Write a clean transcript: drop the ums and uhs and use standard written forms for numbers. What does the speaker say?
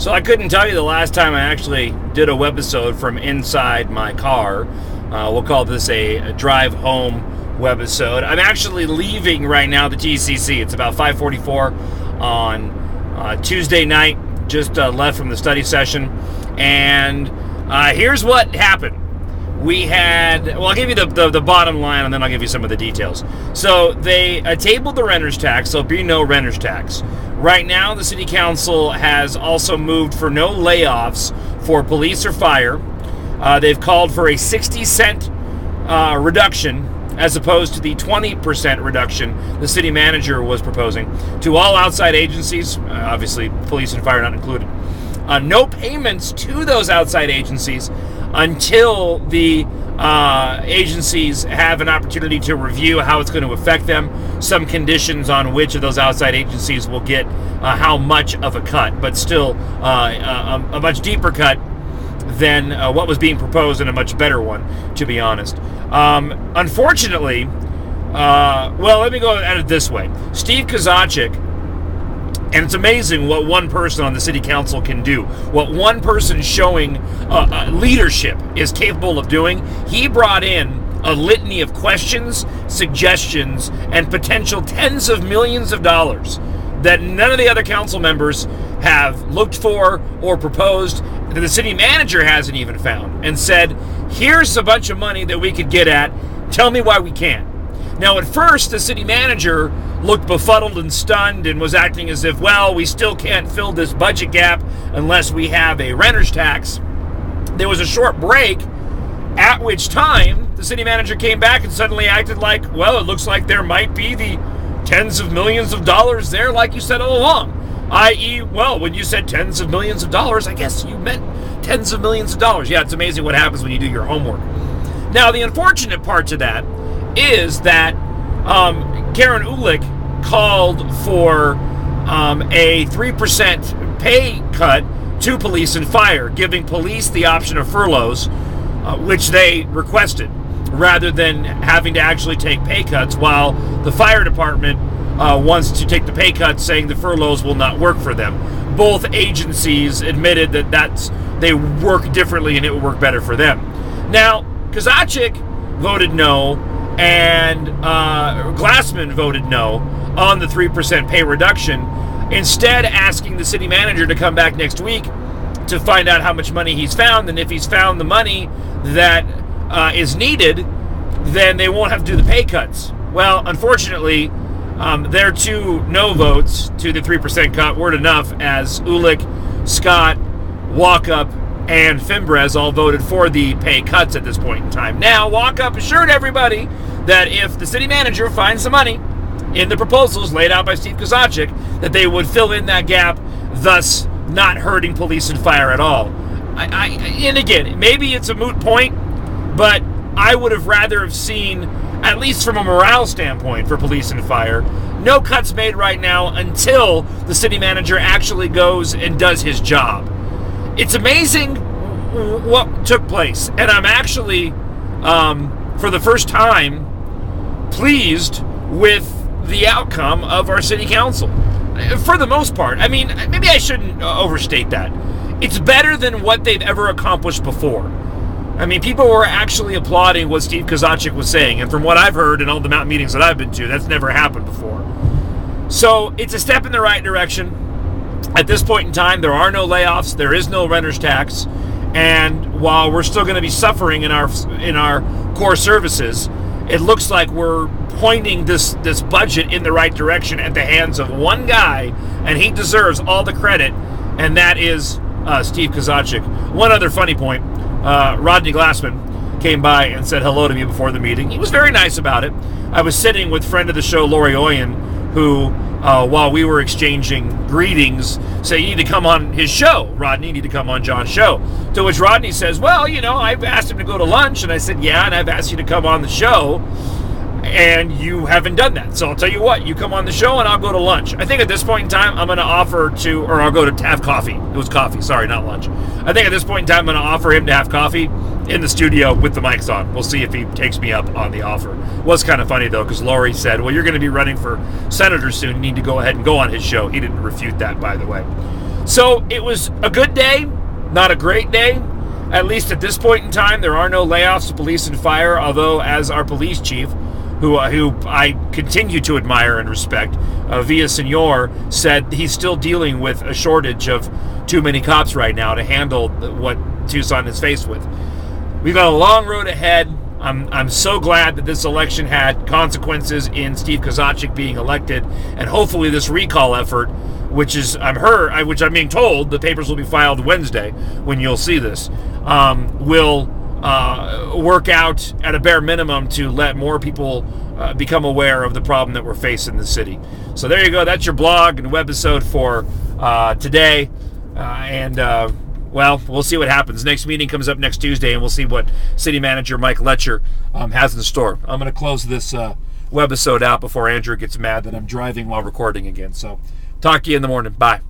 So I couldn't tell you the last time I actually did a webisode from inside my car. We'll call this a drive home webisode. I'm actually leaving right now the TCC. It's about 5:44 on Tuesday night. Just left from the study session. And here's what happened. I'll give you the bottom line, and then I'll give you some of the details. So they tabled the renter's tax. There'll be no renter's tax. Right now, the city council has also moved for no layoffs for police or fire. They've called for a 60-cent reduction as opposed to the 20% reduction the city manager was proposing to all outside agencies, obviously police and fire not included. No payments to those outside agencies until the agencies have an opportunity to review how it's going to affect them, some conditions on which of those outside agencies will get how much of a cut, but still a much deeper cut than what was being proposed, and a much better one, to be honest. Unfortunately, let me go at it this way. Steve Kozachik, and it's amazing what one person on the city council can do, what one person showing leadership is capable of doing. He brought in a litany of questions, suggestions, and potential tens of millions of dollars that none of the other council members have looked for or proposed, that the city manager hasn't even found, and said, here's a bunch of money that we could get at, tell me why we can't. Now, at first, the city manager looked befuddled and stunned and was acting as if, well, we still can't fill this budget gap unless we have a renter's tax. There was a short break, at which time the city manager came back and suddenly acted like, well, it looks like there might be the tens of millions of dollars there, like you said all along. I.e., well, when you said tens of millions of dollars, I guess you meant tens of millions of dollars. Yeah, it's amazing what happens when you do your homework. Now, the unfortunate part to that is that Karen Ulick called for a 3% pay cut to police and fire, giving police the option of furloughs, which they requested, rather than having to actually take pay cuts, while the fire department wants to take the pay cuts, saying the furloughs will not work for them. Both agencies admitted that they work differently and it would work better for them. Now, Kozachik voted no, and Glassman voted no on the 3% pay reduction, instead asking the city manager to come back next week to find out how much money he's found, and if he's found the money that is needed, then they won't have to do the pay cuts. Well, unfortunately, their two no votes to the 3% cut weren't enough, as Ulick, Scott, Walkup, and Fimbres all voted for the pay cuts at this point in time. Now, Walkup assured everybody that if the city manager finds the money in the proposals laid out by Steve Kozachik, that they would fill in that gap, thus not hurting police and fire at all. And again, maybe it's a moot point, but I would have rather have seen, at least from a morale standpoint for police and fire, no cuts made right now until the city manager actually goes and does his job. It's amazing what took place, and I'm actually, for the first time, pleased with the outcome of our city council. For the most part. I mean, maybe I shouldn't overstate that. It's better than what they've ever accomplished before. I mean, people were actually applauding what Steve Kozachik was saying, and from what I've heard in all the mountain meetings that I've been to, that's never happened before. So it's a step in the right direction. At this point in time, there are no layoffs, there is no renter's tax, and while we're still going to be suffering in our core services, it looks like we're pointing this budget in the right direction at the hands of one guy, and he deserves all the credit, and that is Steve Kozachik. One other funny point, Rodney Glassman came by and said hello to me before the meeting. He was very nice about it. I was sitting with friend of the show, Lori Oyen, who, while we were exchanging greetings, said, you need to come on his show. Rodney, you need to come on Jon's show. To which Rodney says, well, you know, I've asked him to go to lunch. And I said, yeah, and I've asked you to come on the show, and you haven't done that. So I'll tell you what, you come on the show and I'll go to lunch. I think at this point in time, I'm going to offer to, or I'll go to have coffee. It was coffee, sorry, not lunch. I think at this point in time, I'm going to offer him to have coffee in the studio with the mics on. We'll see if he takes me up on the offer. Was kind of funny, though, because Lori said, well, you're going to be running for senator soon. You need to go ahead and go on his show. He didn't refute that, by the way. So it was a good day, not a great day. At least at this point in time, there are no layoffs to police and fire, although as our police chief, who I continue to admire and respect, Villasenor, said he's still dealing with a shortage of too many cops right now to handle what Tucson is faced with. We've got a long road ahead. I'm so glad that this election had consequences in Steve Kozachik being elected, and hopefully this recall effort, which I'm being told the papers will be filed Wednesday when you'll see this, will work out at a bare minimum to let more people become aware of the problem that we're facing in the city. So there you go. That's your blog and webisode for today. Well, we'll see what happens. Next meeting comes up next Tuesday, and we'll see what City Manager Mike Letcher has in store. I'm going to close this webisode out before Andrew gets mad that I'm driving while recording again. So talk to you in the morning. Bye.